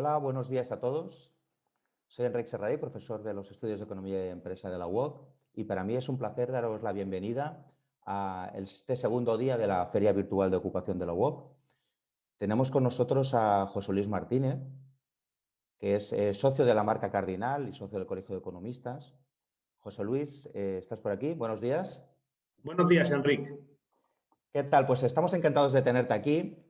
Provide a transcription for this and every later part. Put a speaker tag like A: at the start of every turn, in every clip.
A: Hola, buenos días a todos. Soy Enric Serradell, profesor de los Estudios de Economía y Empresa de la UOC, y para mí es un placer daros la bienvenida a este segundo día de la Feria Virtual de Ocupación de la UOC. Tenemos con nosotros a José Luis Martínez, que es socio de la marca Cardinal y socio del Colegio de Economistas. José Luis, ¿estás por aquí? Buenos días.
B: Buenos días, Enric.
A: ¿Qué tal? Pues estamos encantados de tenerte aquí.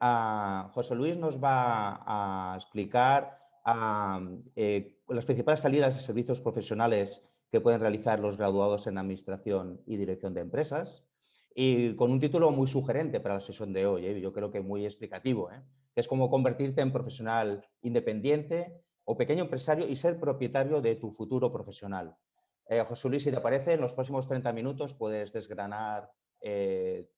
A: José Luis nos va a explicar las principales salidas de servicios profesionales que pueden realizar los graduados en Administración y Dirección de Empresas, y con un título muy sugerente para la sesión de hoy, yo creo que muy explicativo, que es cómo convertirte en profesional independiente o pequeño empresario y ser propietario de tu futuro profesional. José Luis, si te parece, en los próximos 30 minutos puedes desgranar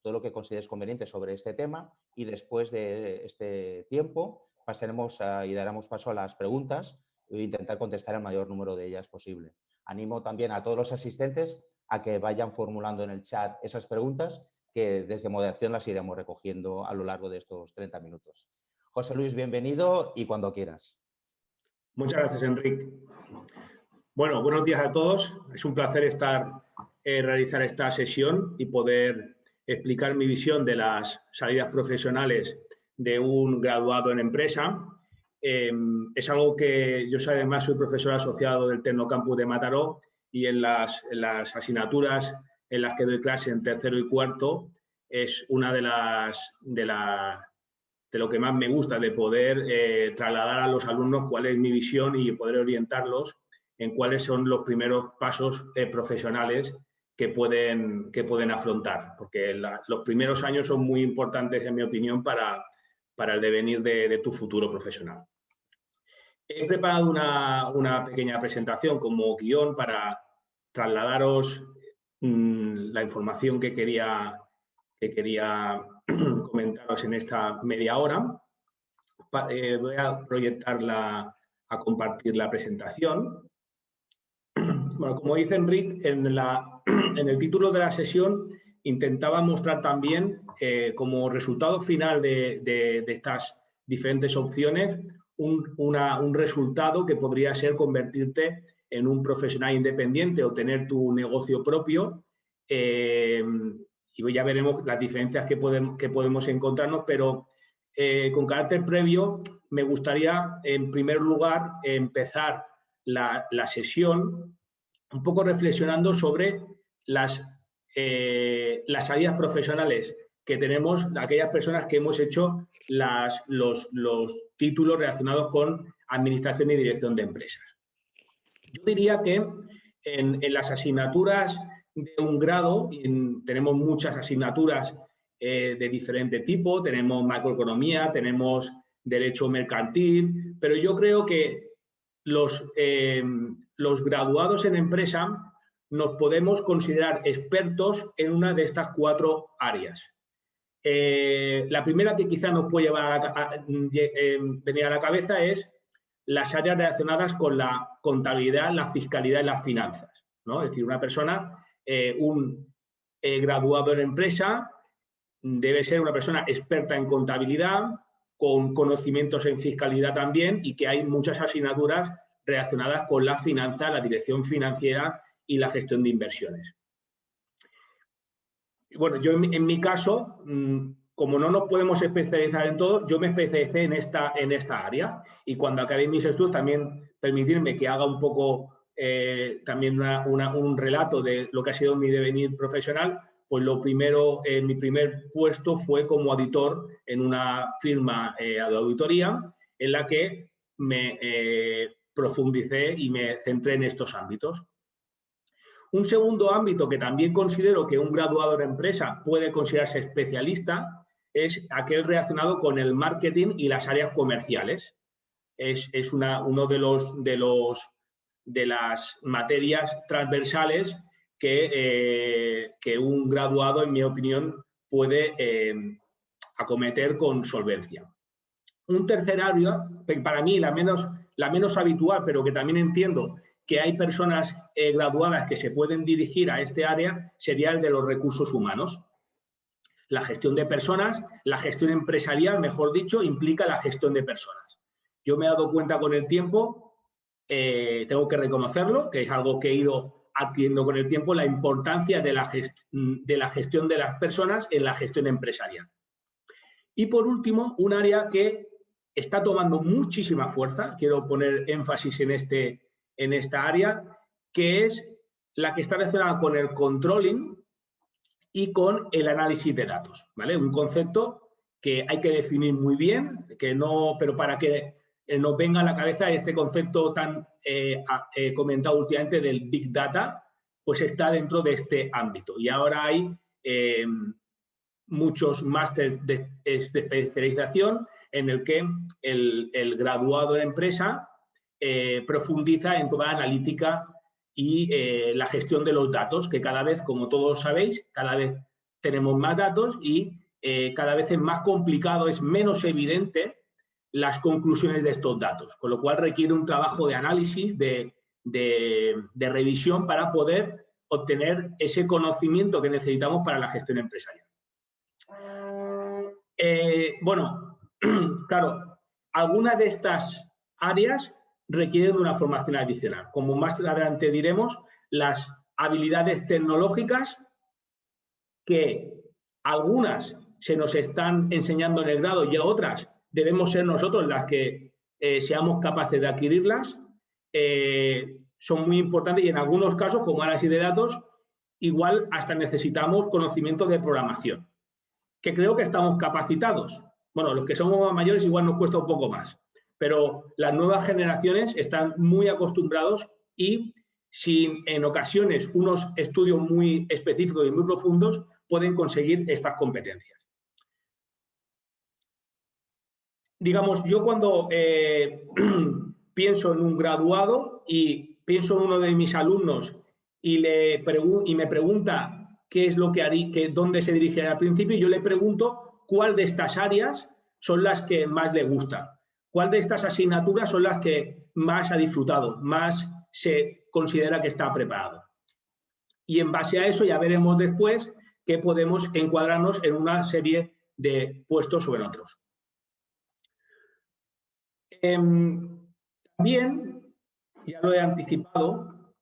A: todo lo que consideres conveniente sobre este tema, y después de este tiempo pasaremos y daremos paso a las preguntas e intentar contestar el mayor número de ellas posible. Animo también a todos los asistentes a que vayan formulando en el chat esas preguntas, que desde moderación las iremos recogiendo a lo largo de estos 30 minutos. José Luis, bienvenido y cuando quieras.
B: Muchas gracias, Enric. Bueno, buenos días a todos. Es un placer realizar esta sesión y poder explicar mi visión de las salidas profesionales de un graduado en empresa. Es algo que yo además soy profesor asociado del Tecnocampus de Mataró, y en las asignaturas en las que doy clase en tercero y cuarto es una de lo que más me gusta, de poder trasladar a los alumnos cuál es mi visión y poder orientarlos en cuáles son los primeros pasos profesionales que pueden afrontar, porque los primeros años son muy importantes, en mi opinión, para el devenir de tu futuro profesional. He preparado una pequeña presentación como guión para trasladaros la información que quería comentaros en esta media hora. Voy a proyectarla, a compartir la presentación. Bueno, como dice Enric, en el título de la sesión intentaba mostrar también como resultado final de estas diferentes opciones un resultado que podría ser convertirte en un profesional independiente o tener tu negocio propio. Y ya veremos las diferencias que podemos encontrarnos, pero con carácter previo me gustaría, en primer lugar, empezar la sesión un poco reflexionando sobre las salidas profesionales que tenemos, aquellas personas que hemos hecho los títulos relacionados con Administración y Dirección de Empresas. Yo diría que en las asignaturas de un grado, tenemos muchas asignaturas de diferente tipo, tenemos macroeconomía, tenemos derecho mercantil, pero yo creo que los graduados en empresa nos podemos considerar expertos en una de estas cuatro áreas. La primera que quizá nos puede venir a la cabeza es las áreas relacionadas con la contabilidad, la fiscalidad y las finanzas, ¿no? Es decir, una persona, un graduado en empresa, debe ser una persona experta en contabilidad, con conocimientos en fiscalidad también, y que hay muchas asignaturas relacionadas con la finanza, la dirección financiera y la gestión de inversiones. Bueno, yo en mi caso, como no nos podemos especializar en todo, yo me especialicé en esta área, y cuando acabé mis estudios también permitirme que haga un poco también un relato de lo que ha sido mi devenir profesional. Pues lo primero, mi primer puesto fue como auditor en una firma de auditoría, en la que me profundicé y me centré en estos ámbitos. Un segundo ámbito que también considero que un graduado en empresa puede considerarse especialista es aquel relacionado con el marketing y las áreas comerciales. Es uno de las materias transversales que un graduado, en mi opinión, puede acometer con solvencia. Un tercer área, para mí la menos habitual, pero que también entiendo que hay personas graduadas que se pueden dirigir a este área, sería el de los recursos humanos. La gestión de personas, la gestión empresarial, mejor dicho, implica la gestión de personas. Yo me he dado cuenta con el tiempo, tengo que reconocerlo, que es algo que he ido adquiriendo con el tiempo, la importancia de la gestión de las personas en la gestión empresarial. Y por último, un área que está tomando muchísima fuerza, quiero poner énfasis en esta área, que es la que está relacionada con el controlling y con el análisis de datos, ¿vale? Un concepto que hay que definir muy bien, pero para que nos venga a la cabeza este concepto tan comentado últimamente del Big Data, pues está dentro de este ámbito. Y ahora hay muchos másteres de especialización en el que el graduado en empresa profundiza en toda la analítica y la gestión de los datos, que cada vez, como todos sabéis, cada vez tenemos más datos y cada vez es más complicado, es menos evidente las conclusiones de estos datos, con lo cual requiere un trabajo de análisis, de revisión para poder obtener ese conocimiento que necesitamos para la gestión empresarial. Bueno, claro, algunas de estas áreas requieren de una formación adicional. Como más adelante diremos, las habilidades tecnológicas, que algunas se nos están enseñando en el grado y otras debemos ser nosotros las que seamos capaces de adquirirlas, son muy importantes y en algunos casos, como análisis de datos, igual hasta necesitamos conocimiento de programación, que creo que estamos capacitados. Bueno, los que somos más mayores igual nos cuesta un poco más, pero las nuevas generaciones están muy acostumbrados y sin en ocasiones unos estudios muy específicos y muy profundos pueden conseguir estas competencias. Digamos, yo cuando pienso en un graduado y pienso en uno de mis alumnos y me pregunta qué es lo que haría, dónde se dirige al principio, yo le pregunto cuál de estas áreas son las que más le gusta, cuál de estas asignaturas son las que más ha disfrutado, más se considera que está preparado. Y en base a eso ya veremos después que podemos encuadrarnos en una serie de puestos o en otros. También, ya lo he anticipado,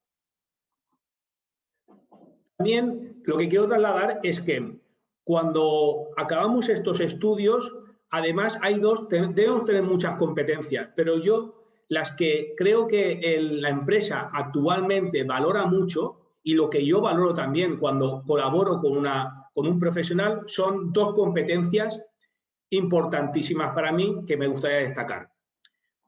B: también lo que quiero trasladar es que cuando acabamos estos estudios, además debemos tener muchas competencias, pero yo las que creo que la empresa actualmente valora mucho y lo que yo valoro también cuando colaboro con un profesional son dos competencias importantísimas para mí que me gustaría destacar.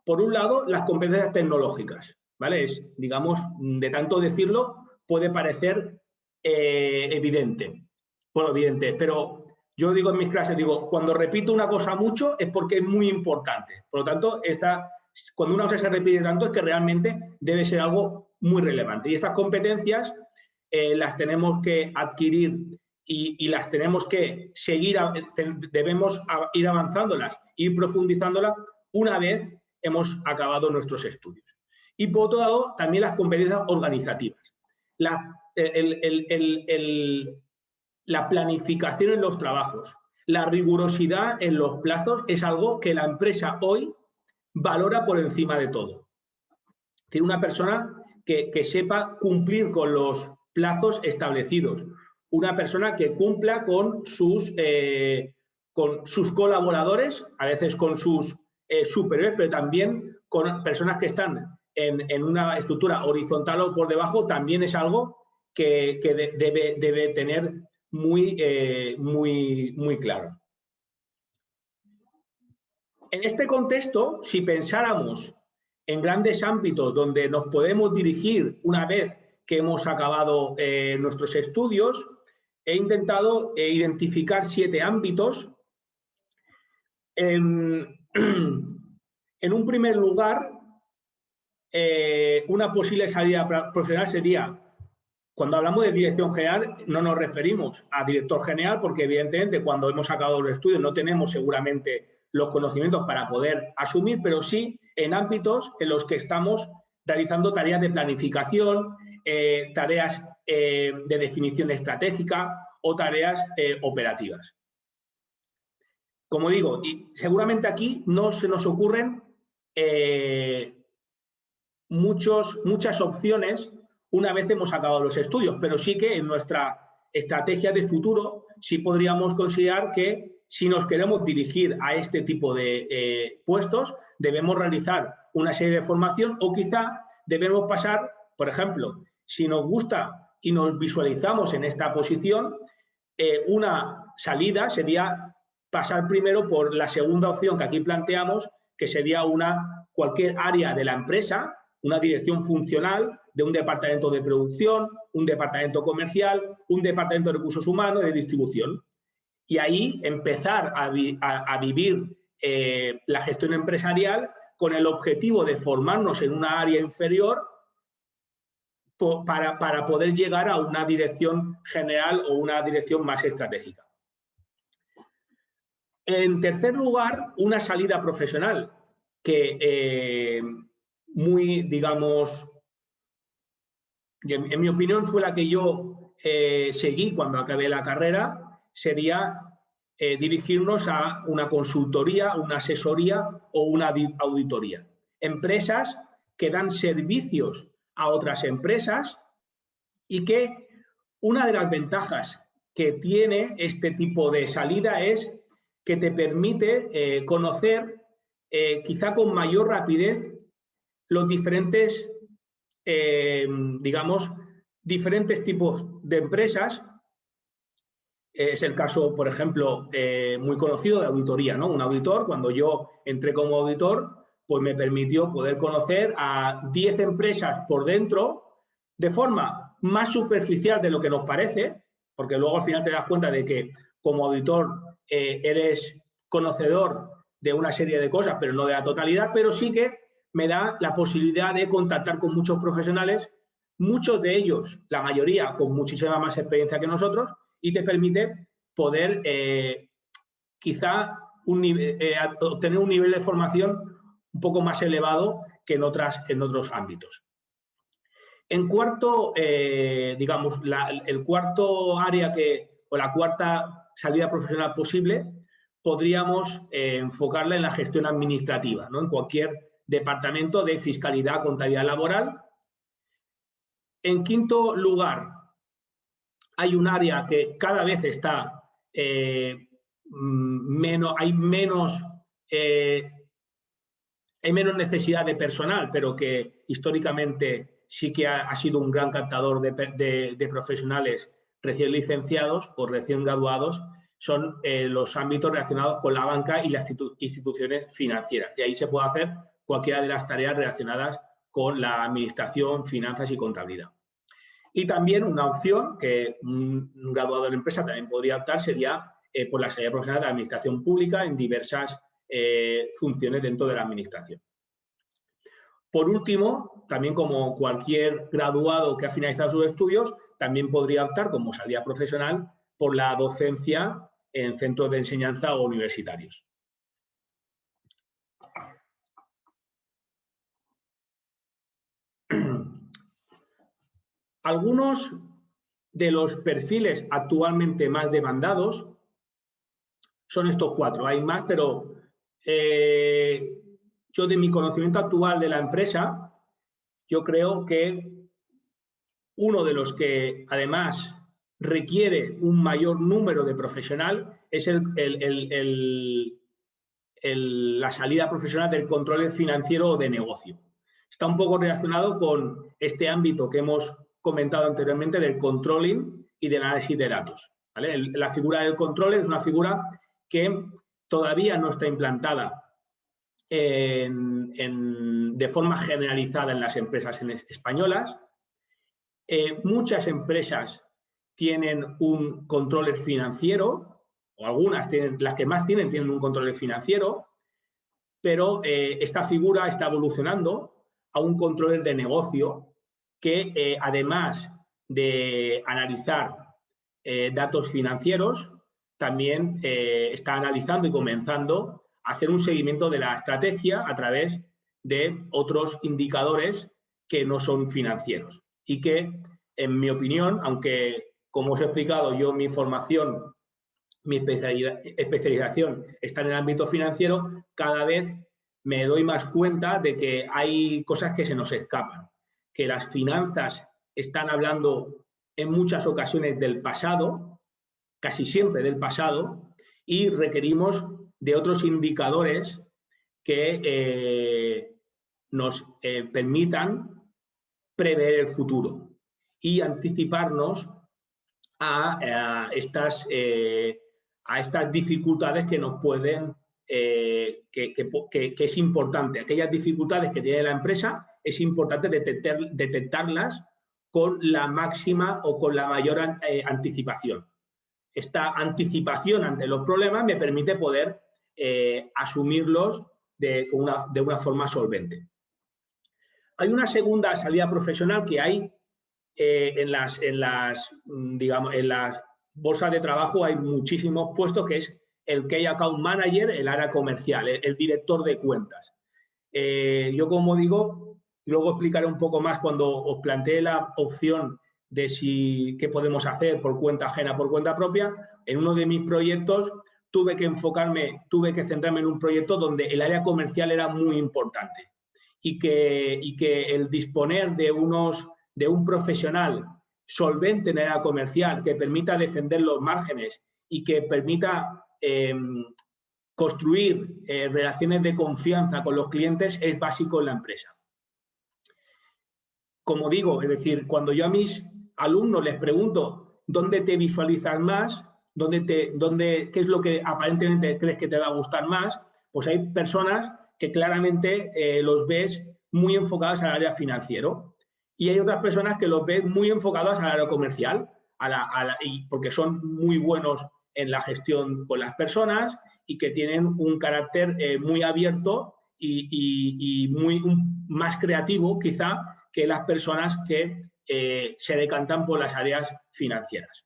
B: Por un lado, las competencias tecnológicas, ¿vale? Digamos, de tanto decirlo, puede parecer evidente. Bueno, evidente, pero yo digo en mis clases, cuando repito una cosa mucho es porque es muy importante. Por lo tanto, cuando una cosa se repite tanto es que realmente debe ser algo muy relevante. Y estas competencias las tenemos que adquirir y las tenemos que seguir, debemos ir avanzándolas, ir profundizándolas una vez hemos acabado nuestros estudios. Y por otro lado, también las competencias organizativas. La planificación en los trabajos, la rigurosidad en los plazos es algo que la empresa hoy valora por encima de todo. Tiene una persona que sepa cumplir con los plazos establecidos, una persona que cumpla con sus colaboradores, a veces con sus superiores, pero también con personas que están en una estructura horizontal o por debajo, también es algo que debe tener muy claro. En este contexto, si pensáramos en grandes ámbitos donde nos podemos dirigir una vez que hemos acabado nuestros estudios, he intentado identificar 7 ámbitos. En un primer lugar, una posible salida profesional sería, cuando hablamos de dirección general, no nos referimos a director general, porque evidentemente cuando hemos acabado los estudios no tenemos seguramente los conocimientos para poder asumir, pero sí en ámbitos en los que estamos realizando tareas de planificación, tareas de definición estratégica o tareas operativas. Como digo, y seguramente aquí no se nos ocurren muchas opciones una vez hemos acabado los estudios, pero sí que en nuestra estrategia de futuro sí podríamos considerar que si nos queremos dirigir a este tipo de puestos, debemos realizar una serie de formación o quizá debemos pasar, por ejemplo, si nos gusta y nos visualizamos en esta posición, una salida sería pasar primero por la segunda opción que aquí planteamos, que sería cualquier área de la empresa, una dirección funcional de un departamento de producción, un departamento comercial, un departamento de recursos humanos, de distribución. Y ahí empezar a vivir la gestión empresarial con el objetivo de formarnos en una área inferior para poder llegar a una dirección general o una dirección más estratégica. En tercer lugar, una salida profesional que muy, digamos, en mi opinión fue la que yo seguí cuando acabé la carrera, sería dirigirnos a una consultoría, una asesoría o una auditoría. Empresas que dan servicios a otras empresas y que una de las ventajas que tiene este tipo de salida es que te permite conocer quizá con mayor rapidez los diferentes, digamos, diferentes tipos de empresas. Es el caso, por ejemplo, muy conocido de auditoría, ¿no? Un auditor, cuando yo entré como auditor, pues me permitió poder conocer a 10 empresas por dentro de forma más superficial de lo que nos parece, porque luego al final te das cuenta de que como auditor eres conocedor de una serie de cosas, pero no de la totalidad, pero sí que me da la posibilidad de contactar con muchos profesionales, muchos de ellos, la mayoría, con muchísima más experiencia que nosotros, y te permite poder quizá obtener un nivel de formación un poco más elevado que en otros ámbitos. En cuarto, digamos, el cuarto área o la cuarta salida profesional posible, podríamos enfocarla en la gestión administrativa, ¿no? En cualquier departamento de fiscalidad, contabilidad laboral. En quinto lugar, hay un área que cada vez está hay menos necesidad de personal, pero que históricamente sí que ha sido un gran captador de profesionales recién licenciados o recién graduados, son los ámbitos relacionados con la banca y las instituciones financieras. Y ahí se puede hacer cualquiera de las tareas relacionadas con la administración, finanzas y contabilidad. Y también una opción que un graduado de la empresa también podría optar sería por la salida profesional de la administración pública en diversas funciones dentro de la administración. Por último, también como cualquier graduado que ha finalizado sus estudios, también podría optar como salida profesional por la docencia en centros de enseñanza o universitarios. Algunos de los perfiles actualmente más demandados son estos cuatro. Hay más, pero yo de mi conocimiento actual de la empresa, yo creo que uno de los que además requiere un mayor número de profesional es la salida profesional del control financiero o de negocio. Está un poco relacionado con este ámbito que hemos comentado anteriormente del controlling y del análisis de datos, ¿vale? La figura del control es una figura que todavía no está implantada de forma generalizada en las empresas españolas. Muchas empresas tienen un controller financiero, o algunas tienen, las que más tienen un controller financiero, pero esta figura está evolucionando a un controller de negocio que además de analizar datos financieros, también está analizando y comenzando a hacer un seguimiento de la estrategia a través de otros indicadores que no son financieros y que, en mi opinión, aunque, como os he explicado, yo mi formación, mi especialización está en el ámbito financiero, cada vez me doy más cuenta de que hay cosas que se nos escapan, que las finanzas están hablando en muchas ocasiones del pasado, casi siempre del pasado, y requerimos de otros indicadores que nos permitan prever el futuro y anticiparnos a estas dificultades que nos pueden, que es importante. Aquellas dificultades que tiene la empresa es importante detectarlas con la máxima o con la mayor anticipación. Esta anticipación ante los problemas me permite poder asumirlos de una forma solvente. Hay una segunda salida profesional que hay en las bolsas de trabajo, hay muchísimos puestos, que es el Key Account Manager, el área comercial, el director de cuentas. Yo, como digo, luego explicaré un poco más cuando os planteé la opción de qué podemos hacer por cuenta ajena, por cuenta propia. En uno de mis proyectos tuve que centrarme en un proyecto donde el área comercial era muy importante y que el disponer de un profesional solvente en el área comercial que permita defender los márgenes y que permita construir relaciones de confianza con los clientes es básico en la empresa. Como digo, es decir, cuando yo a mis alumnos les pregunto ¿dónde te visualizas más? ¿Qué es lo que aparentemente crees que te va a gustar más? Pues hay personas que claramente los ves muy enfocadas al área financiero y hay otras personas que los ves muy enfocadas al área comercial porque son muy buenos en la gestión con las personas y que tienen un carácter muy abierto y más creativo quizá que las personas que se decantan por las áreas financieras.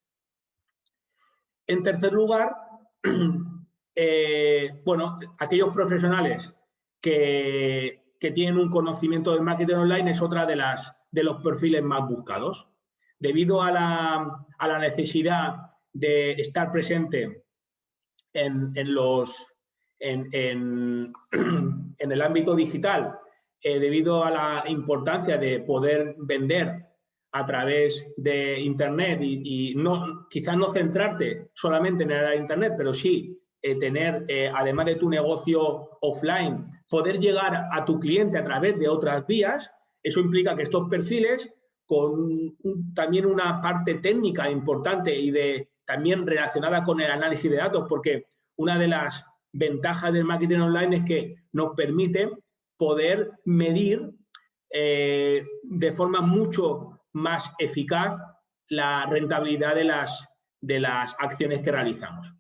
B: En tercer lugar, aquellos profesionales que tienen un conocimiento del marketing online es otra de los perfiles más buscados. Debido a la necesidad de estar presente en el ámbito digital, debido a la importancia de poder vender a través de Internet y quizás no centrarte solamente en el área de Internet, pero sí tener, además de tu negocio offline, poder llegar a tu cliente a través de otras vías. Eso implica que estos perfiles, con también una parte técnica importante y también relacionada con el análisis de datos, porque una de las ventajas del marketing online es que nos permite poder medir de forma mucho más eficaz la rentabilidad de las acciones que realizamos.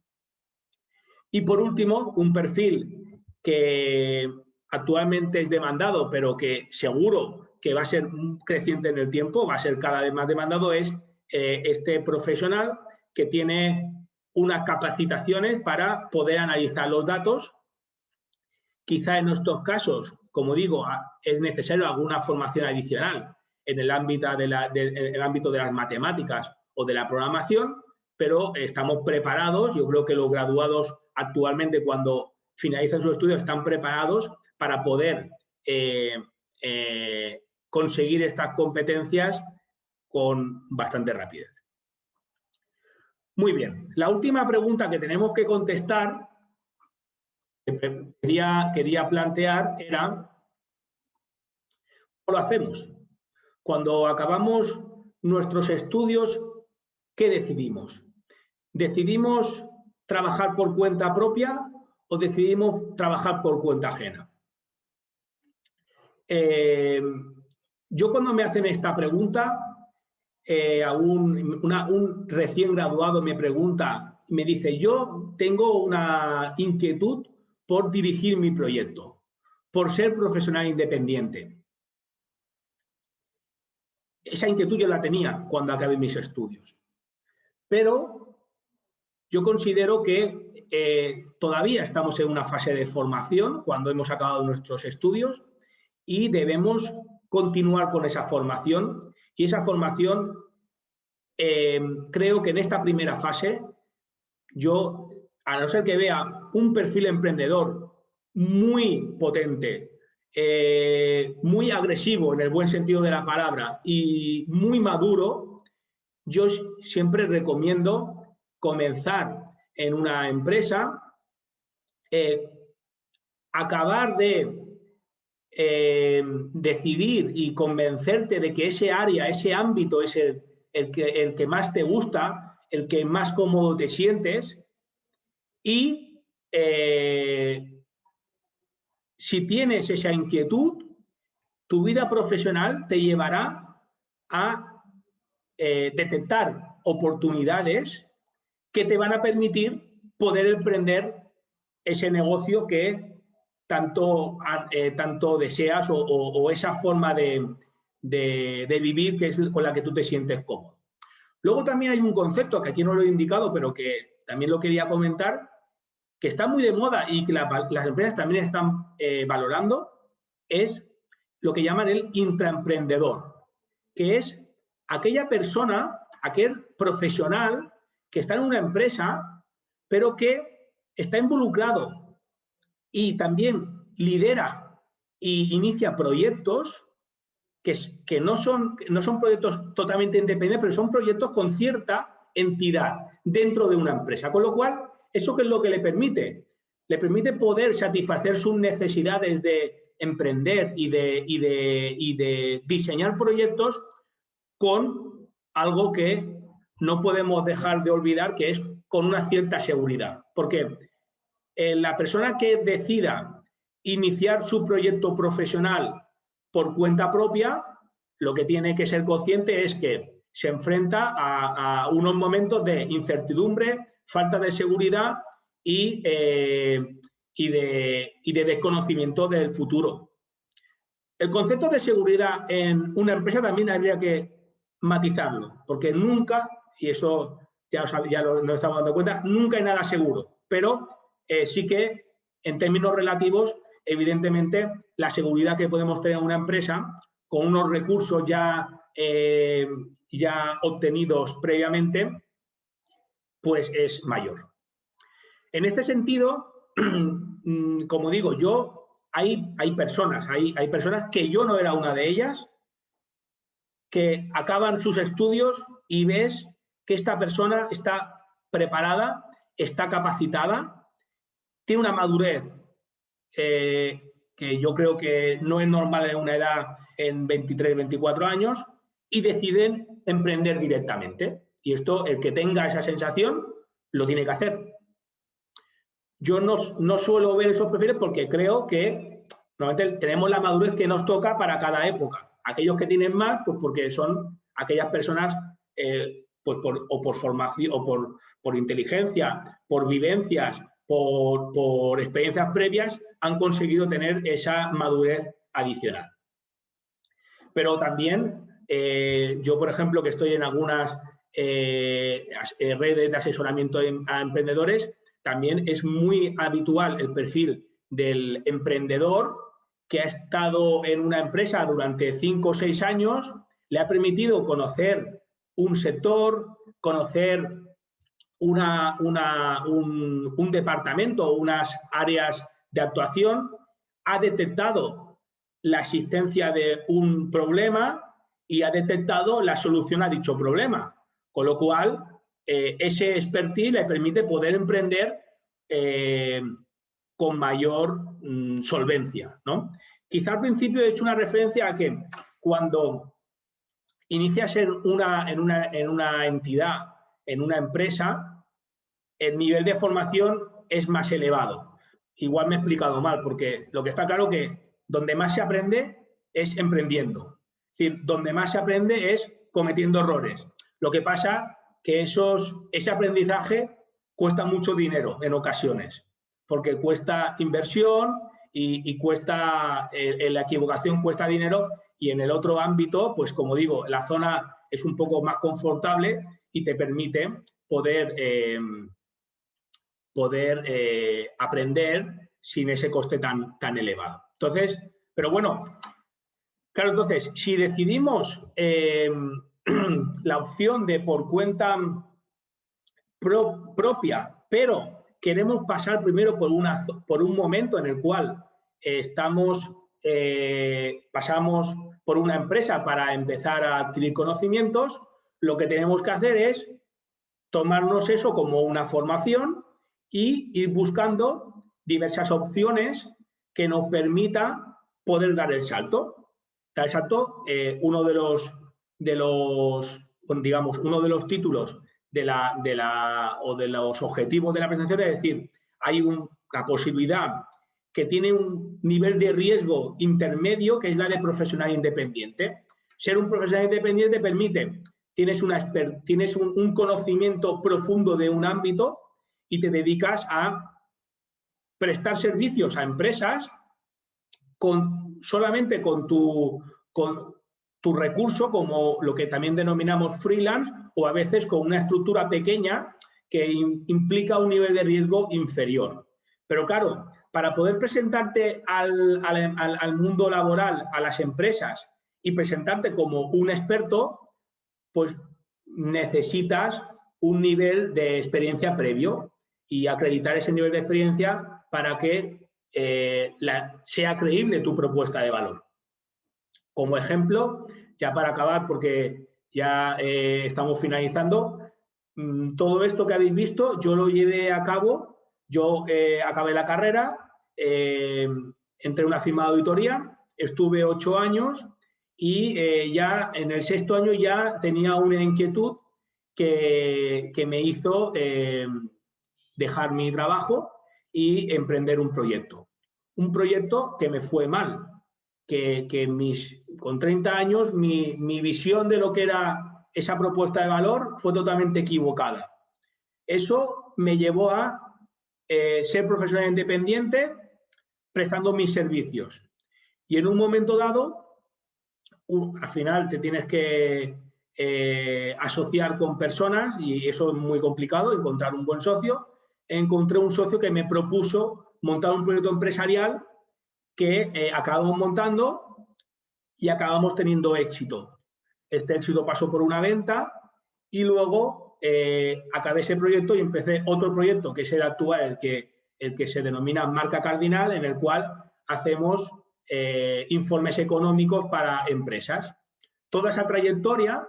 B: Y por último, un perfil que actualmente es demandado, pero que seguro que va a ser creciente en el tiempo, va a ser cada vez más demandado, es este profesional que tiene unas capacitaciones para poder analizar los datos. Quizá en estos casos, como digo, es necesario alguna formación adicional en el ámbito de las matemáticas o de la programación, pero estamos preparados. Yo creo que los graduados actualmente, cuando finalizan sus estudios, están preparados para poder conseguir estas competencias con bastante rapidez. Muy bien. La última pregunta que tenemos que contestar, que quería plantear, era ¿cómo lo hacemos? Cuando acabamos nuestros estudios, ¿qué decidimos? ¿Decidimos trabajar por cuenta propia o decidimos trabajar por cuenta ajena? Yo, cuando me hacen esta pregunta, un recién graduado me pregunta, me dice: yo tengo una inquietud por dirigir mi proyecto, por ser profesional independiente. Esa inquietud yo la tenía cuando acabé mis estudios, pero yo considero que todavía estamos en una fase de formación cuando hemos acabado nuestros estudios y debemos continuar con esa formación. Y esa formación, creo que en esta primera fase, yo, a no ser que vea un perfil emprendedor muy potente, muy agresivo en el buen sentido de la palabra y muy maduro, yo siempre recomiendo comenzar en una empresa, acabar de decidir y convencerte de que ese área, ese ámbito es el que más te gusta, el que más cómodo te sientes, y si tienes esa inquietud, tu vida profesional te llevará a detectar oportunidades que te van a permitir poder emprender ese negocio que tanto deseas o esa forma de vivir que es con la que tú te sientes cómodo. Luego también hay un concepto que aquí no lo he indicado, pero que también lo quería comentar, que está muy de moda y que las empresas también están valorando, es lo que llaman el intraemprendedor, que es aquella persona, aquel profesional que está en una empresa, pero que está involucrado y también lidera e inicia proyectos que no son proyectos totalmente independientes, pero son proyectos con cierta entidad dentro de una empresa. Con lo cual, ¿eso qué es lo que le permite? Le permite poder satisfacer sus necesidades de emprender y de diseñar proyectos con algo que no podemos dejar de olvidar, que es con una cierta seguridad. Porque la persona que decida iniciar su proyecto profesional por cuenta propia, lo que tiene que ser consciente es que se enfrenta a unos momentos de incertidumbre, falta de seguridad y de desconocimiento del futuro. El concepto de seguridad en una empresa también habría que matizarlo, porque nunca, y eso ya nos estamos dando cuenta, nunca hay nada seguro, pero sí que en términos relativos, evidentemente, la seguridad que podemos tener en una empresa con unos recursos ya obtenidos previamente, pues es mayor. En este sentido, como digo, hay personas que yo no era una de ellas, que acaban sus estudios y ves que esta persona está preparada, está capacitada, tiene una madurez que yo creo que no es normal en una edad en 23, 24 años, y deciden emprender directamente. Y esto, el que tenga esa sensación, lo tiene que hacer. Yo no suelo ver esos perfiles porque creo que normalmente tenemos la madurez que nos toca para cada época. Aquellos que tienen más, pues porque son aquellas personas pues por formación o por inteligencia, por vivencias, por experiencias previas, han conseguido tener esa madurez adicional. Pero también yo, por ejemplo, que estoy en algunas redes de asesoramiento a emprendedores, también es muy habitual el perfil del emprendedor que ha estado en una empresa durante 5 o 6 años, le ha permitido conocer un sector, conocer un departamento, unas áreas de actuación, ha detectado la existencia de un problema y ha detectado la solución a dicho problema. Con lo cual, ese expertise le permite poder emprender con mayor solvencia, ¿no? Quizá al principio he hecho una referencia a que cuando inicias en una entidad, en una empresa, el nivel de formación es más elevado. Igual me he explicado mal, porque lo que está claro que donde más se aprende es emprendiendo. Es decir, donde más se aprende es cometiendo errores. Lo que pasa que ese aprendizaje cuesta mucho dinero en ocasiones, porque cuesta inversión y cuesta, la equivocación cuesta dinero, y en el otro ámbito, pues como digo, la zona es un poco más confortable y te permite poder aprender sin ese coste tan elevado. Entonces, pero bueno, claro, entonces, si decidimos la opción de por cuenta propia, pero queremos pasar primero por un momento en el cual pasamos por una empresa para empezar a adquirir conocimientos, lo que tenemos que hacer es tomarnos eso como una formación y ir buscando diversas opciones que nos permita poder dar el salto. Dar el salto, uno de los títulos o de los objetivos de la presentación es decir, hay una posibilidad que tiene un nivel de riesgo intermedio, que es la de profesional independiente. Ser un profesional independiente permite, tienes un conocimiento profundo de un ámbito y te dedicas a prestar servicios a empresas solamente con tu recurso, como lo que también denominamos freelance, o a veces con una estructura pequeña que implica un nivel de riesgo inferior. Pero claro, para poder presentarte al mundo laboral, a las empresas, y presentarte como un experto, pues necesitas un nivel de experiencia previo y acreditar ese nivel de experiencia para que sea creíble tu propuesta de valor. Como ejemplo, ya para acabar, porque ya estamos finalizando, todo esto que habéis visto yo lo llevé a cabo, yo acabé la carrera, entré en una firma de auditoría, estuve 8 años y ya en el 6.º año ya tenía una inquietud que me hizo dejar mi trabajo y emprender un proyecto. Un proyecto que me fue mal, que con 30 años mi visión de lo que era esa propuesta de valor fue totalmente equivocada. Eso me llevó a ser profesional independiente prestando mis servicios. Y en un momento dado, al final te tienes que asociar con personas y eso es muy complicado, encontrar un buen socio. Encontré un socio que me propuso montar un proyecto empresarial que acabamos montando y acabamos teniendo éxito. Este éxito pasó por una venta y luego acabé ese proyecto y empecé otro proyecto que es el actual, el que se denomina Marca Cardinal, en el cual hacemos informes económicos para empresas. Toda esa trayectoria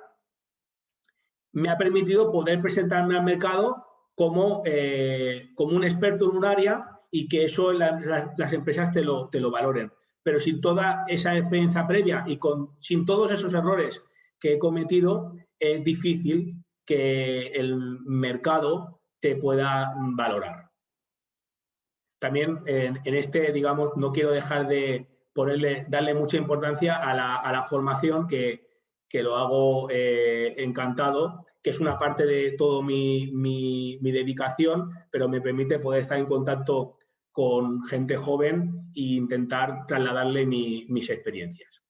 B: me ha permitido poder presentarme al mercado como un experto en un área y que eso las empresas te lo valoren. Pero sin toda esa experiencia previa y sin todos esos errores que he cometido, es difícil que el mercado te pueda valorar. También en este, digamos, no quiero dejar de darle mucha importancia a la formación, que lo hago encantado, que es una parte de todo mi dedicación, pero me permite poder estar en contacto con gente joven e intentar trasladarle mis experiencias.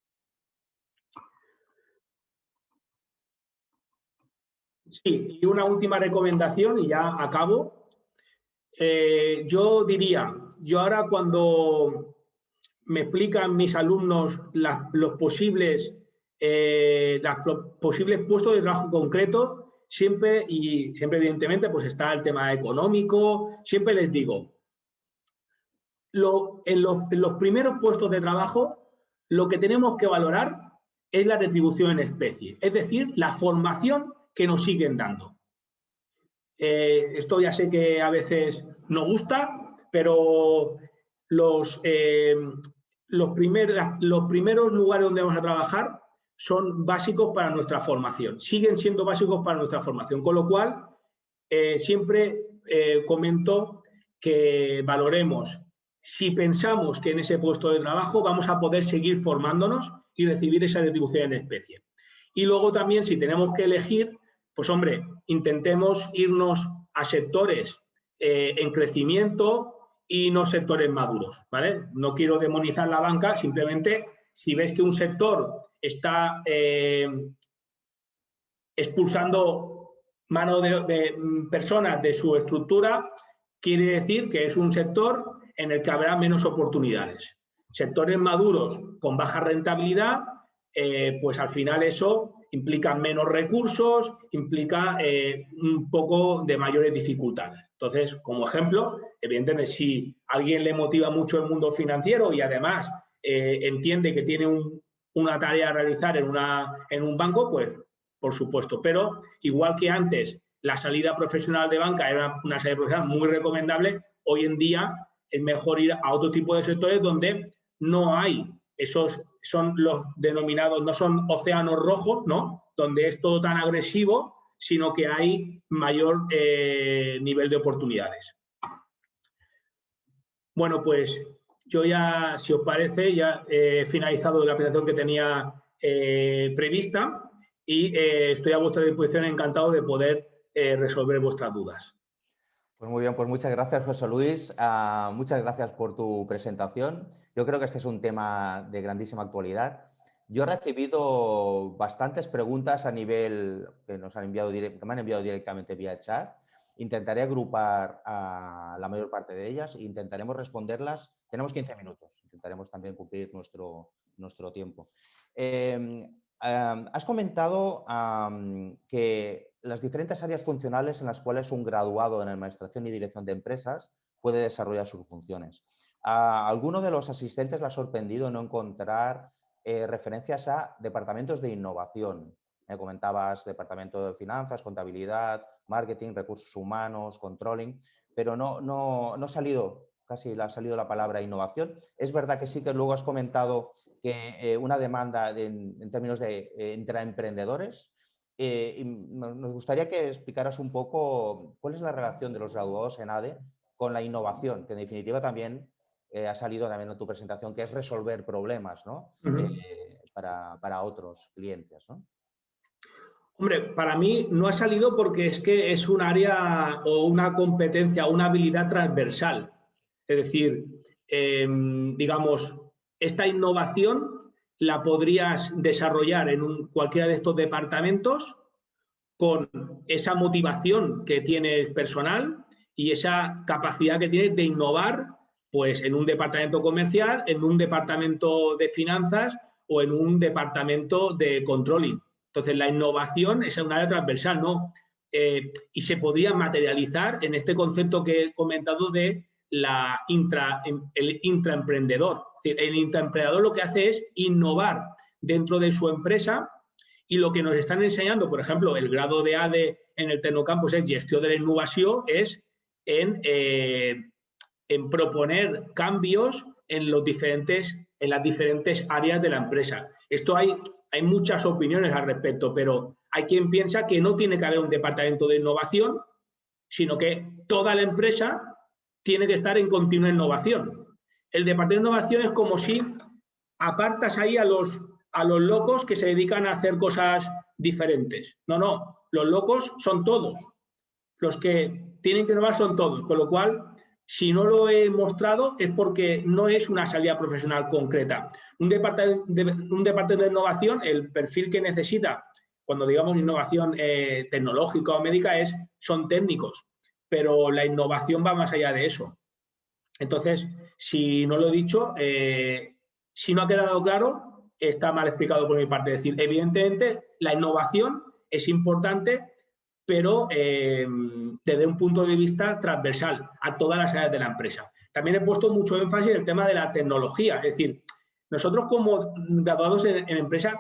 B: Sí, y una última recomendación y ya acabo. Yo diría, yo ahora cuando me explican mis alumnos los posibles puestos de trabajo concretos, siempre evidentemente pues está el tema económico, siempre les digo, en los primeros puestos de trabajo lo que tenemos que valorar es la retribución en especie, es decir, la formación que nos siguen dando. Esto ya sé que a veces no gusta, pero los primeros lugares donde vamos a trabajar son básicos para nuestra formación, siguen siendo básicos para nuestra formación, con lo cual siempre comento que valoremos si pensamos que en ese puesto de trabajo vamos a poder seguir formándonos y recibir esa retribución en especie. Y luego también, si tenemos que elegir, pues hombre, intentemos irnos a sectores en crecimiento y no sectores maduros, ¿vale? No quiero demonizar la banca, simplemente si ves que un sector está expulsando mano de personas de su estructura, quiere decir que es un sector en el que habrá menos oportunidades. Sectores maduros con baja rentabilidad, pues al final eso implica menos recursos, implica un poco de mayores dificultades. Entonces, como ejemplo, evidentemente, si a alguien le motiva mucho el mundo financiero y además entiende que tiene una tarea a realizar en un banco, pues por supuesto. Pero igual que antes la salida profesional de banca era una salida profesional muy recomendable, hoy en día es mejor ir a otro tipo de sectores donde no hay esos, son los denominados, no son océanos rojos, ¿no? Donde es todo tan agresivo, sino que hay mayor nivel de oportunidades. Bueno, pues yo ya, si os parece, ya he finalizado la presentación que tenía prevista y estoy a vuestra disposición, encantado de poder resolver vuestras dudas.
A: Pues muy bien, pues muchas gracias, José Luis. Muchas gracias por tu presentación. Yo creo que este es un tema de grandísima actualidad. Yo he recibido bastantes preguntas a nivel que me han enviado directamente vía chat. Intentaré agrupar a la mayor parte de ellas e intentaremos responderlas. Tenemos 15 minutos, intentaremos también cumplir nuestro tiempo. Has comentado que las diferentes áreas funcionales en las cuales un graduado en administración y dirección de empresas puede desarrollar sus funciones. A alguno de los asistentes le ha sorprendido no encontrar referencias a departamentos de innovación. Me comentabas departamento de finanzas, contabilidad, marketing, recursos humanos, controlling, pero no ha salido, casi le ha salido la palabra innovación. Es verdad que sí que luego has comentado que una demanda en términos de intraemprendedores. Y nos gustaría que explicaras un poco cuál es la relación de los graduados en ADE con la innovación, que en definitiva también ha salido también en tu presentación, que es resolver problemas, ¿no? Para otros clientes, ¿no?
B: Hombre, para mí no ha salido porque es que es un área o una competencia o una habilidad transversal. Es decir, digamos, esta innovación la podrías desarrollar en cualquiera de estos departamentos con esa motivación que tienes personal y esa capacidad que tienes de innovar, pues en un departamento comercial, en un departamento de finanzas o en un departamento de controlling. Entonces, la innovación es un área transversal, ¿no? Y se podría materializar en este concepto que he comentado de el intraemprendedor. Es decir, el intraemprendedor lo que hace es innovar dentro de su empresa y lo que nos están enseñando, por ejemplo, el grado de ADE en el Tecnocampus es gestión de la innovación, es en proponer cambios en las diferentes áreas de la empresa. Esto hay muchas opiniones al respecto, pero hay quien piensa que no tiene que haber un departamento de innovación, sino que toda la empresa tiene que estar en continua innovación. El departamento de innovación es como si apartas ahí a los locos que se dedican a hacer cosas diferentes. No, los locos son todos. Los que tienen que innovar son todos, con lo cual, si no lo he mostrado es porque no es una salida profesional concreta. Un departamento de innovación, el perfil que necesita, cuando digamos innovación tecnológica o médica, son técnicos, pero la innovación va más allá de eso. Entonces, si no lo he dicho, si no ha quedado claro, está mal explicado por mi parte. Es decir, evidentemente, la innovación es importante, pero desde un punto de vista transversal a todas las áreas de la empresa. También he puesto mucho énfasis en el tema de la tecnología. Es decir, nosotros como graduados en empresa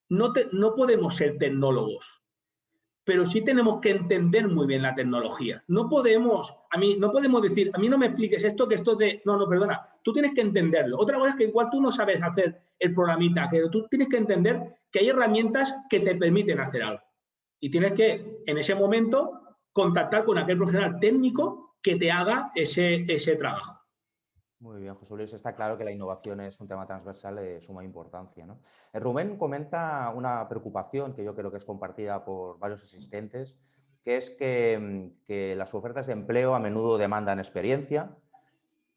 B: no podemos ser tecnólogos, pero sí tenemos que entender muy bien la tecnología. No podemos decir, a mí no me expliques esto, que esto de... No, perdona, tú tienes que entenderlo. Otra cosa es que igual tú no sabes hacer el programita, que tú tienes que entender que hay herramientas que te permiten hacer algo. Y tienes que, en ese momento, contactar con aquel profesional técnico que te haga ese trabajo.
A: Muy bien, José Luis, está claro que la innovación es un tema transversal de suma importancia, ¿no? Rubén comenta una preocupación que yo creo que es compartida por varios asistentes, que es que las ofertas de empleo a menudo demandan experiencia,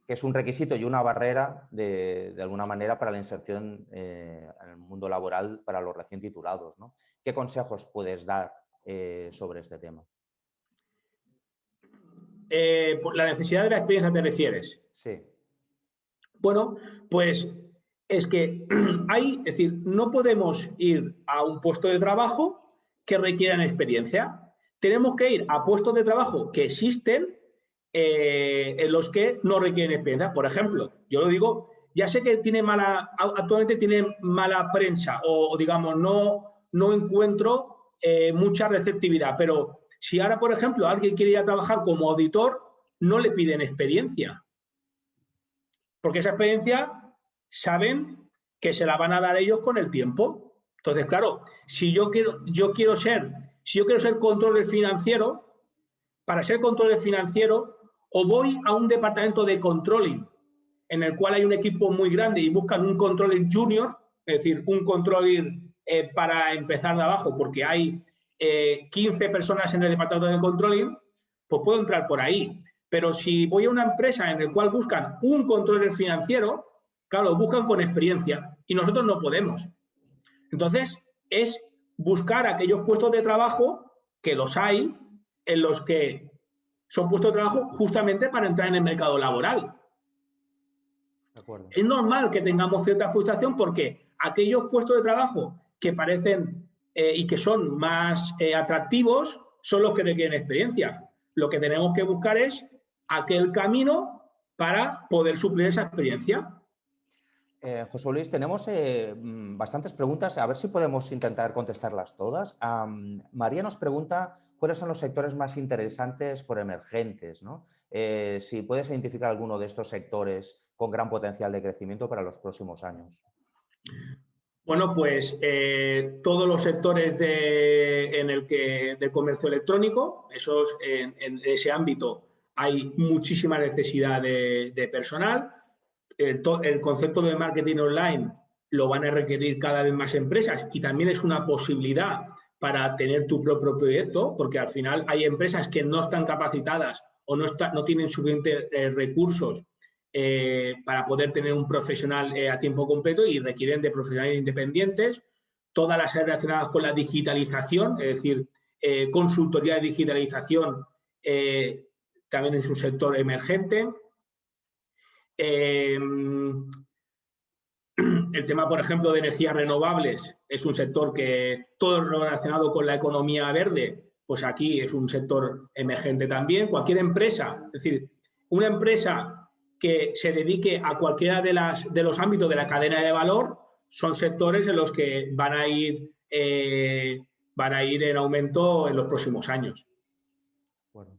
A: que es un requisito y una barrera de alguna manera para la inserción en el mundo laboral para los recién titulados, ¿no? ¿Qué consejos puedes dar sobre este tema?
B: ¿La necesidad de la experiencia te refieres?
A: Sí.
B: Bueno, pues es que es decir, no podemos ir a un puesto de trabajo que requieran experiencia. Tenemos que ir a puestos de trabajo que existen en los que no requieren experiencia. Por ejemplo, yo lo digo, ya sé que actualmente tiene mala prensa o digamos, no encuentro mucha receptividad, pero si ahora, por ejemplo, alguien quiere ir a trabajar como auditor, no le piden experiencia. Porque esa experiencia saben que se la van a dar ellos con el tiempo. Entonces, claro, si yo quiero ser controller financiero, para ser controller financiero, o voy a un departamento de controlling en el cual hay un equipo muy grande y buscan un controller junior, es decir, un controller para empezar de abajo, porque hay 15 personas en el departamento de controlling, pues puedo entrar por ahí. Pero si voy a una empresa en la cual buscan un controller financiero, claro, lo buscan con experiencia y nosotros no podemos. Entonces, es buscar aquellos puestos de trabajo, que los hay, en los que son puestos de trabajo justamente para entrar en el mercado laboral.
A: De acuerdo.
B: Es normal que tengamos cierta frustración porque aquellos puestos de trabajo que parecen y que son más atractivos son los que requieren experiencia. Lo que tenemos que buscar es aquel camino para poder suplir esa experiencia.
A: José Luis, tenemos bastantes preguntas, a ver si podemos intentar contestarlas todas. María nos pregunta cuáles son los sectores más interesantes por emergentes, ¿no? Si puedes identificar alguno de estos sectores con gran potencial de crecimiento para los próximos años.
B: Bueno, pues todos los sectores de comercio electrónico, en ese ámbito hay muchísima necesidad de personal. El concepto de marketing online lo van a requerir cada vez más empresas y también es una posibilidad para tener tu propio proyecto, porque al final hay empresas que no están capacitadas o no tienen suficientes recursos para poder tener un profesional a tiempo completo y requieren de profesionales independientes. Todas las áreas relacionadas con la digitalización, es decir, consultoría de digitalización, también es un sector emergente. El tema, por ejemplo, de energías renovables es un sector que todo lo relacionado con la economía verde, pues aquí es un sector emergente también. Cualquier empresa, es decir, una empresa que se dedique a cualquiera de los ámbitos de la cadena de valor son sectores en los que van a ir en aumento en los próximos años.
A: Bueno.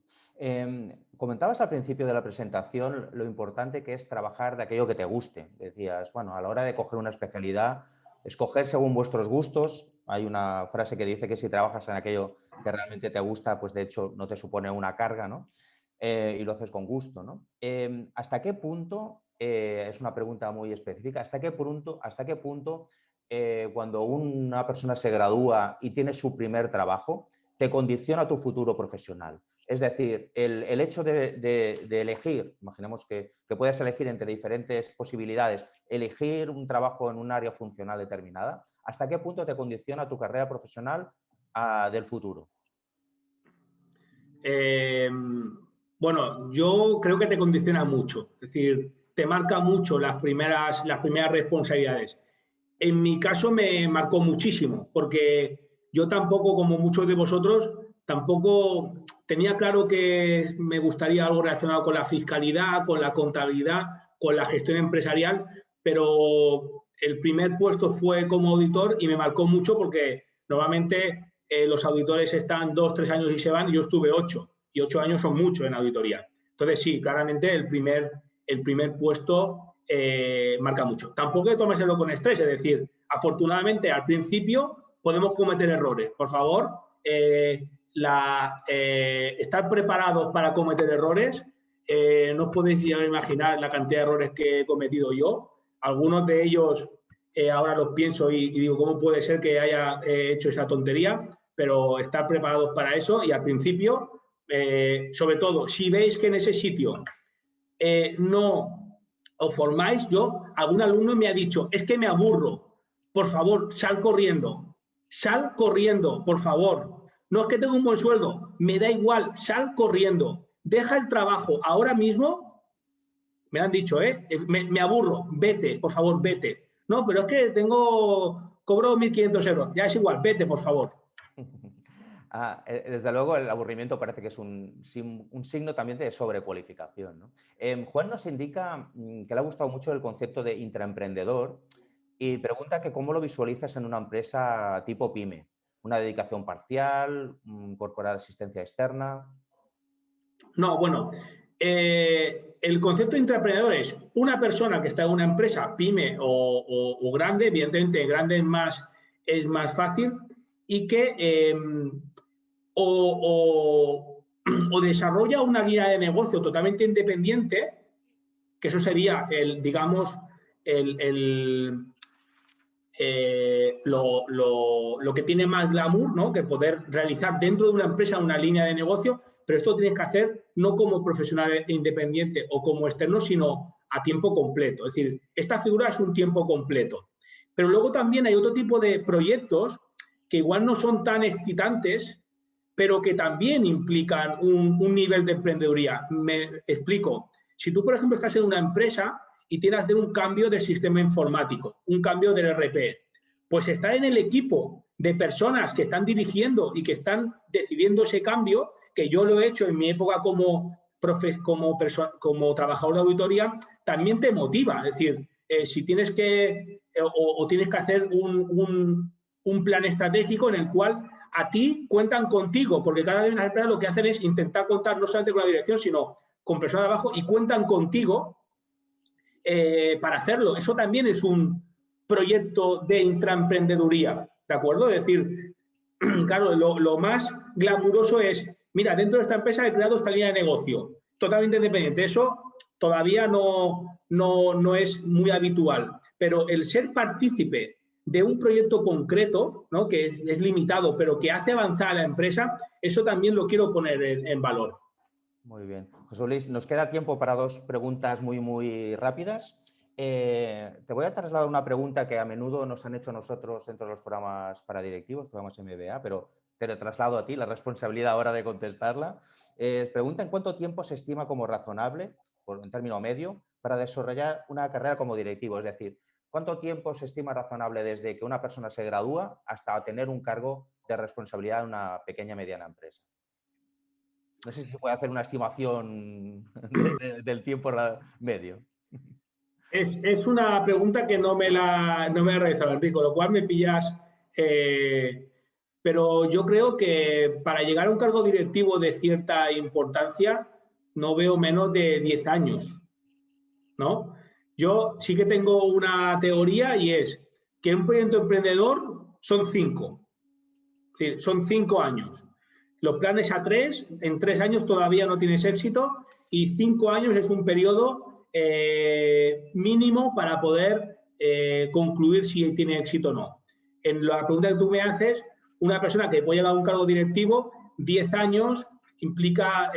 A: Comentabas al principio de la presentación lo importante que es trabajar de aquello que te guste. Decías, bueno, a la hora de coger una especialidad, escoger según vuestros gustos. Hay una frase que dice que si trabajas en aquello que realmente te gusta, pues de hecho no te supone una carga, ¿no? Y lo haces con gusto, ¿no? ¿Hasta qué punto, es una pregunta muy específica, hasta qué punto cuando una persona se gradúa y tiene su primer trabajo, te condiciona tu futuro profesional? Es decir, el hecho de elegir, imaginemos que puedes elegir entre diferentes posibilidades, elegir un trabajo en un área funcional determinada, ¿hasta qué punto te condiciona tu carrera profesional del futuro?
B: Bueno, yo creo que te condiciona mucho, es decir, te marca mucho las primeras responsabilidades. En mi caso me marcó muchísimo, porque yo tampoco, como muchos de vosotros, tampoco tenía claro que me gustaría algo relacionado con la fiscalidad, con la contabilidad, con la gestión empresarial, pero el primer puesto fue como auditor y me marcó mucho porque normalmente los auditores están 2, 3 años y se van, y yo estuve 8, y 8 años son mucho en auditoría. Entonces sí, claramente el primer puesto marca mucho. Tampoco hay que tomárselo con estrés, es decir, afortunadamente al principio podemos cometer errores. Por favor, estar preparados para cometer errores. No os podéis imaginar la cantidad de errores que he cometido yo. Algunos de ellos ahora los pienso y digo, ¿cómo puede ser que haya hecho esa tontería? Pero estar preparados para eso y al principio, sobre todo, si veis que en ese sitio no os formáis, algún alumno me ha dicho, es que me aburro, por favor, sal corriendo, por favor. No es que tengo un buen sueldo, me da igual, sal corriendo, deja el trabajo ahora mismo. Me han dicho, me aburro, vete, por favor, vete. No, pero es que cobro 1.500 euros, ya es igual, vete, por favor.
A: Desde luego el aburrimiento parece que es un signo también de sobrecualificación, ¿no? Juan nos indica que le ha gustado mucho el concepto de intraemprendedor y pregunta que cómo lo visualizas en una empresa tipo PYME. ¿Una dedicación parcial? ¿Incorporar asistencia externa?
B: No, bueno, el concepto de intraemprendedor es una persona que está en una empresa pyme o grande, evidentemente grande es más fácil, y que o desarrolla una guía de negocio totalmente independiente, que eso sería digamos, lo que tiene más glamour, ¿no? Que poder realizar dentro de una empresa una línea de negocio, pero esto tienes que hacer no como profesional independiente o como externo, sino a tiempo completo. Es decir, esta figura es un tiempo completo. Pero luego también hay otro tipo de proyectos que igual no son tan excitantes, pero que también implican un nivel de emprendeduría. Me explico. Si tú, por ejemplo, estás en una empresa y tienes que hacer un cambio del sistema informático, un cambio del ERP, pues estar en el equipo de personas que están dirigiendo y que están decidiendo ese cambio, que yo lo he hecho en mi época como trabajador de auditoría, también te motiva. Es decir, si tienes que tienes que hacer un plan estratégico en el cual a ti cuentan contigo, porque cada vez las empresas lo que hacen es intentar contar no solamente con la dirección, sino con personas de abajo y cuentan contigo para hacerlo. Eso también es un proyecto de intraemprendeduría, ¿de acuerdo? Es decir, claro, lo más glamuroso es, mira, dentro de esta empresa he creado esta línea de negocio, totalmente independiente. Eso todavía no es muy habitual, pero el ser partícipe de un proyecto concreto, ¿no? Que es limitado, pero que hace avanzar a la empresa, eso también lo quiero poner en valor.
A: Muy bien. José Luis, nos queda tiempo para dos preguntas muy rápidas. Te voy a trasladar una pregunta que a menudo nos han hecho nosotros dentro de los programas para directivos, programas MBA, pero te lo traslado a ti, la responsabilidad ahora de contestarla. Pregunta en cuánto tiempo se estima como razonable, en término medio, para desarrollar una carrera como directivo. Es decir, ¿cuánto tiempo se estima razonable desde que una persona se gradúa hasta tener un cargo de responsabilidad en una pequeña o mediana empresa? No sé si se puede hacer una estimación del tiempo medio.
B: Es una pregunta que no me ha realizado Enrico, lo cual me pillas. Pero yo creo que para llegar a un cargo directivo de cierta importancia, no veo menos de 10 años, ¿no? Yo sí que tengo una teoría y es que un proyecto emprendedor son 5. Es decir, son 5 años. Los planes a 3, en 3 años todavía no tienes éxito y 5 años es un periodo mínimo para poder concluir si tiene éxito o no. En la pregunta que tú me haces, una persona que puede llegar a un cargo directivo, 10 años implica,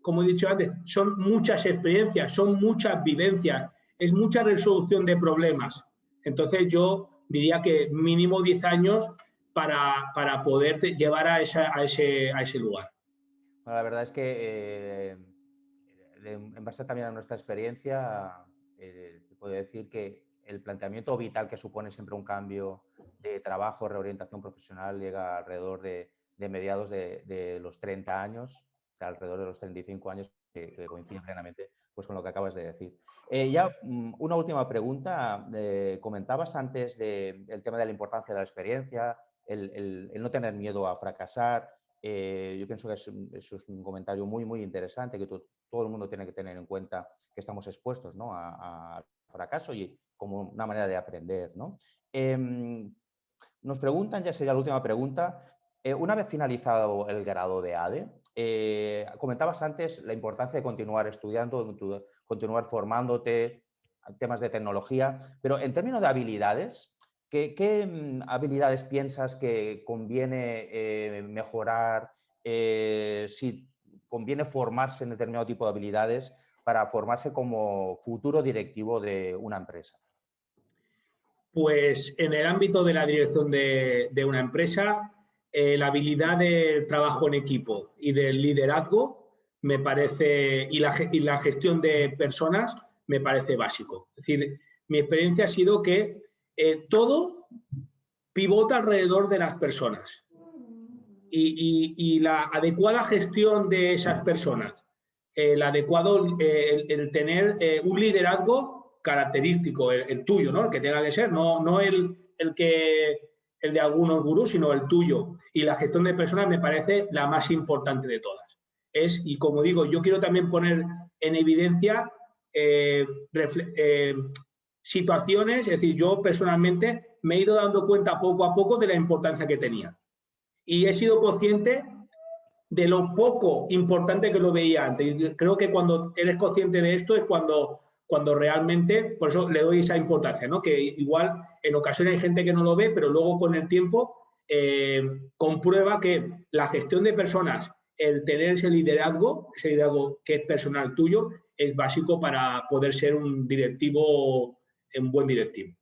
B: como he dicho antes, son muchas experiencias, son muchas vivencias, es mucha resolución de problemas. Entonces yo diría que mínimo 10 años para poder llevar a ese lugar.
A: Bueno, la verdad es que en base también a nuestra experiencia, te puedo decir que el planteamiento vital que supone siempre un cambio de trabajo, reorientación profesional, llega alrededor de mediados de los 30 años, o sea, alrededor de los 35 años, que coincide plenamente pues, con lo que acabas de decir. Ya una última pregunta. Comentabas antes el tema de la importancia de la experiencia, el no tener miedo a fracasar. Yo pienso que eso es un comentario muy interesante, que todo el mundo tiene que tener en cuenta que estamos expuestos, ¿no? al fracaso y como una manera de aprender, ¿no? Nos preguntan, ya sería la última pregunta, una vez finalizado el grado de ADE, comentabas antes la importancia de continuar estudiando, continuar formándote, temas de tecnología, pero en términos de habilidades, ¿qué habilidades piensas que conviene mejorar, si conviene formarse en determinado tipo de habilidades para formarse como futuro directivo de una empresa?
B: Pues en el ámbito de la dirección de una empresa, la habilidad del trabajo en equipo y del liderazgo me parece, y la gestión de personas me parece básico. Es decir, mi experiencia ha sido que todo pivota alrededor de las personas. y la adecuada gestión de esas personas, el adecuado, el tener un liderazgo característico, el tuyo, ¿no? El que tenga que ser, no el de algunos gurús, sino el tuyo. Y la gestión de personas me parece la más importante de todas. Y como digo, yo quiero también poner en evidencia situaciones, es decir, yo personalmente me he ido dando cuenta poco a poco de la importancia que tenía. Y he sido consciente de lo poco importante que lo veía antes. Y creo que cuando eres consciente de esto es cuando realmente, por eso le doy esa importancia, ¿no? Que igual en ocasiones hay gente que no lo ve, pero luego con el tiempo comprueba que la gestión de personas, el tener ese liderazgo que es personal tuyo, es básico para poder ser un directivo, un buen directivo.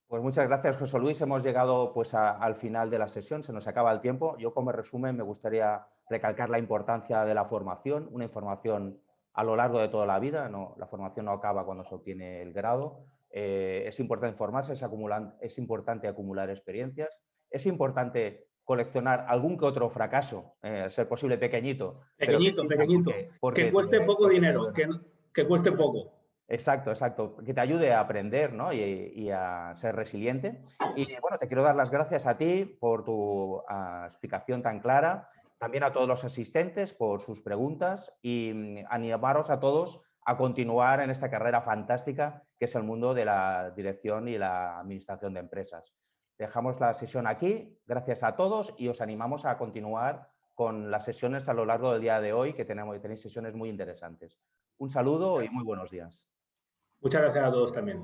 A: Pues muchas gracias, José Luis. Hemos llegado pues, al final de la sesión, se nos acaba el tiempo. Yo, como resumen, me gustaría recalcar la importancia de la formación, una información a lo largo de toda la vida. No, la formación no acaba cuando se obtiene el grado. Es importante formarse, es importante acumular experiencias, es importante coleccionar algún que otro fracaso, ser posible pequeñito.
B: Pequeñito, pequeñito. Que cueste poco dinero, que cueste poco.
A: Exacto, exacto. Que te ayude a aprender, ¿no? y a ser resiliente. Y bueno, te quiero dar las gracias a ti por tu explicación tan clara, también a todos los asistentes por sus preguntas y animaros a todos a continuar en esta carrera fantástica que es el mundo de la dirección y la administración de empresas. Dejamos la sesión aquí. Gracias a todos y os animamos a continuar con las sesiones a lo largo del día de hoy, que tenéis sesiones muy interesantes. Un saludo y muy buenos días.
B: Muchas gracias a todos también.